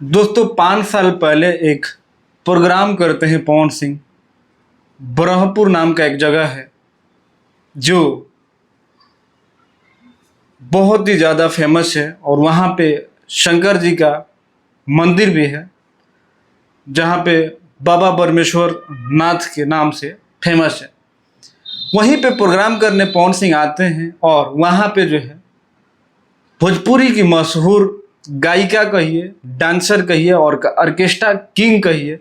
दोस्तों 5 साल पहले एक प्रोग्राम करते हैं पवन सिंह। ब्रह्मपुर नाम का एक जगह है जो बहुत ही ज़्यादा फेमस है और वहाँ पे शंकर जी का मंदिर भी है, जहाँ पे बाबा परमेश्वर नाथ के नाम से फेमस है। वहीं पे प्रोग्राम करने पवन सिंह आते हैं और वहाँ पे जो है भोजपुरी की मशहूर गायिका कहिए, डांसर कहिए और ऑर्केस्ट्रा किंग कहिए,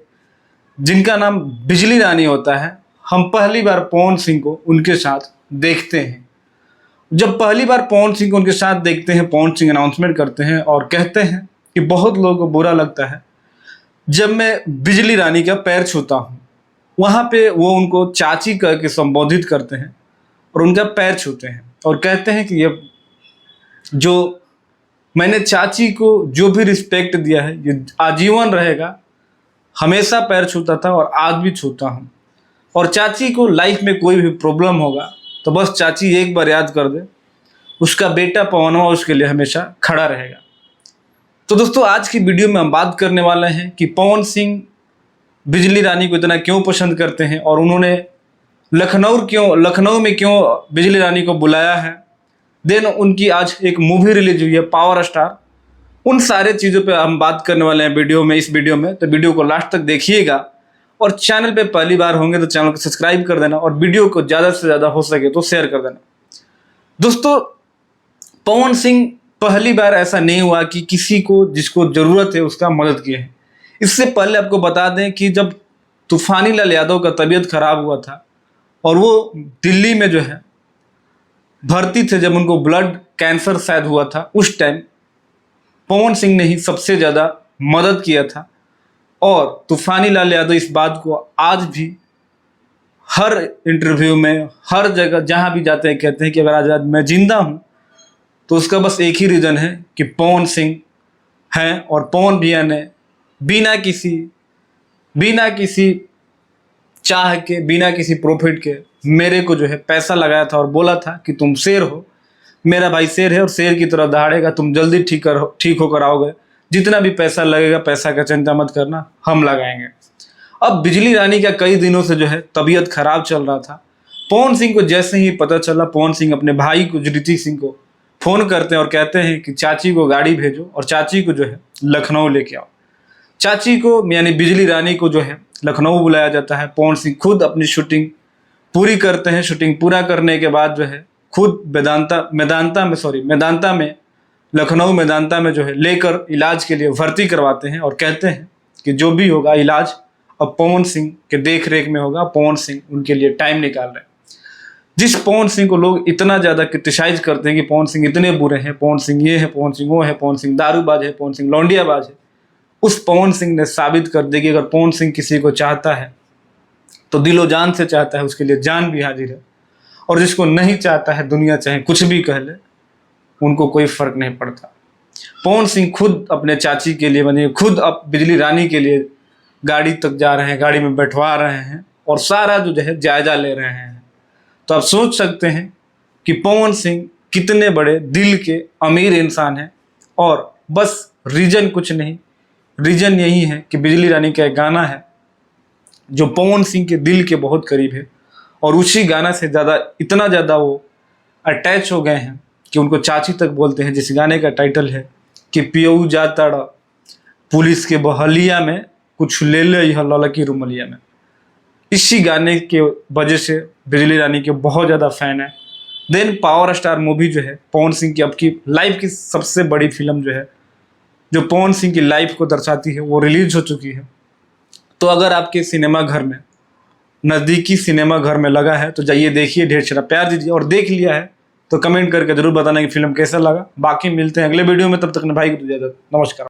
जिनका नाम बिजली रानी होता है। हम पहली बार पवन सिंह को उनके साथ देखते हैं। जब पहली बार पवन सिंह को उनके साथ देखते हैं, पवन सिंह अनाउंसमेंट करते हैं और कहते हैं कि बहुत लोगों को बुरा लगता है जब मैं बिजली रानी का पैर छूता हूँ। वहाँ पे वो उनको चाची कह के संबोधित करते हैं और उनका पैर छूते हैं और कहते हैं कि ये जो मैंने चाची को जो भी रिस्पेक्ट दिया है ये आजीवन रहेगा। हमेशा पैर छूता था और आज भी छूता हूँ, और चाची को लाइफ में कोई भी प्रॉब्लम होगा तो बस चाची एक बार याद कर दे, उसका बेटा पवनवा उसके लिए हमेशा खड़ा रहेगा। तो दोस्तों आज की वीडियो में हम बात करने वाले हैं कि पवन सिंह बिजली रानी को इतना क्यों पसंद करते हैं और उन्होंने लखनऊ में क्यों बिजली रानी को बुलाया है। देन उनकी आज एक मूवी रिलीज हुई है पावर स्टार। उन सारे चीज़ों पे हम बात करने वाले हैं इस वीडियो में। तो वीडियो को लास्ट तक देखिएगा और चैनल पे पहली बार होंगे तो चैनल को सब्सक्राइब कर देना और वीडियो को ज़्यादा से ज़्यादा हो सके तो शेयर कर देना। दोस्तों पवन सिंह पहली बार ऐसा नहीं हुआ कि किसी को जिसको ज़रूरत है उसका मदद किए हैं। इससे पहले आपको बता दें कि जब तूफानी लाल यादव का तबीयत खराब हुआ था और वो दिल्ली में जो है भर्ती थे, जब उनको ब्लड कैंसर शायद हुआ था, उस टाइम पवन सिंह ने ही सबसे ज़्यादा मदद किया था। और तूफानी लाल यादव इस बात को आज भी हर इंटरव्यू में, हर जगह जहाँ भी जाते हैं कहते हैं कि अगर आज मैं जिंदा हूँ तो उसका बस एक ही रीज़न है कि पवन सिंह हैं। और पवन भैया ने बिना किसी चाह के, बिना किसी प्रॉफिट के मेरे को जो है पैसा लगाया था और बोला था कि तुम शेर हो, मेरा भाई शेर है और शेर की तरह दहाड़ेगा, तुम जल्दी ठीक होकर आओगे, जितना भी पैसा लगेगा पैसा का चिंता मत करना, हम लगाएंगे। अब बिजली रानी का कई दिनों से जो है तबीयत खराब चल रहा था। पवन सिंह को जैसे ही पता चला, पवन सिंह अपने भाई को ऋतिक सिंह को फ़ोन करते हैं और कहते हैं कि चाची को गाड़ी भेजो और चाची को जो है लखनऊ लेके आओ। चाची को यानी बिजली रानी को जो है लखनऊ बुलाया जाता है। पवन सिंह खुद अपनी शूटिंग पूरी करते हैं। शूटिंग पूरा करने के बाद जो है खुद लखनऊ मेदांता में जो है लेकर इलाज के लिए भर्ती करवाते हैं और कहते हैं कि जो भी होगा इलाज अब पवन सिंह के देख रेख में होगा। पवन सिंह उनके लिए टाइम निकाल रहे हैं। जिस पवन सिंह को लोग इतना ज़्यादा क्रिटिसाइज करते हैं कि पवन सिंह इतने बुरे हैं, पवन सिंह ये है, पवन सिंह वो है, पवन सिंह दारूबाज है, पवन सिंह लौंडियाबाज है, उस पवन सिंह ने साबित कर दिया कि अगर पवन सिंह किसी को चाहता है तो दिलो जान से चाहता है, उसके लिए जान भी हाजिर है। और जिसको नहीं चाहता है, दुनिया चाहे कुछ भी कह ले, उनको कोई फर्क नहीं पड़ता। पवन सिंह खुद अपने चाची के लिए, बने खुद अब बिजली रानी के लिए गाड़ी तक जा रहे हैं, गाड़ी में बैठवा रहे हैं और सारा जो है जायजा ले रहे हैं। तो आप सोच सकते हैं कि पवन सिंह कितने बड़े दिल के अमीर इंसान हैं। और बस रीजन कुछ नहीं, रीजन यही है कि बिजली रानी का एक गाना है जो पवन सिंह के दिल के बहुत करीब है और उसी गाना से इतना ज़्यादा वो अटैच हो गए हैं कि उनको चाची तक बोलते हैं। जिस गाने का टाइटल है कि पियऊ जाता पुलिस के बहलिया में, कुछ ले ले यह ललकी रुमलिया में। इसी गाने के वजह से बिजली रानी के बहुत ज़्यादा फ़ैन है। देन पावर स्टार मूवी जो है पवन सिंह की अब की लाइफ की सबसे बड़ी फिल्म जो है, जो पवन सिंह की लाइफ को दर्शाती है, वो रिलीज हो चुकी है। तो अगर आपके सिनेमा घर में, नज़दीकी सिनेमा घर में लगा है तो जाइए देखिए, ढेर सारा प्यार दीजिए। और देख लिया है तो कमेंट करके जरूर बताना कि फिल्म कैसा लगा। बाकी मिलते हैं अगले वीडियो में, तब तक भाई को इजाज़त, नमस्कार।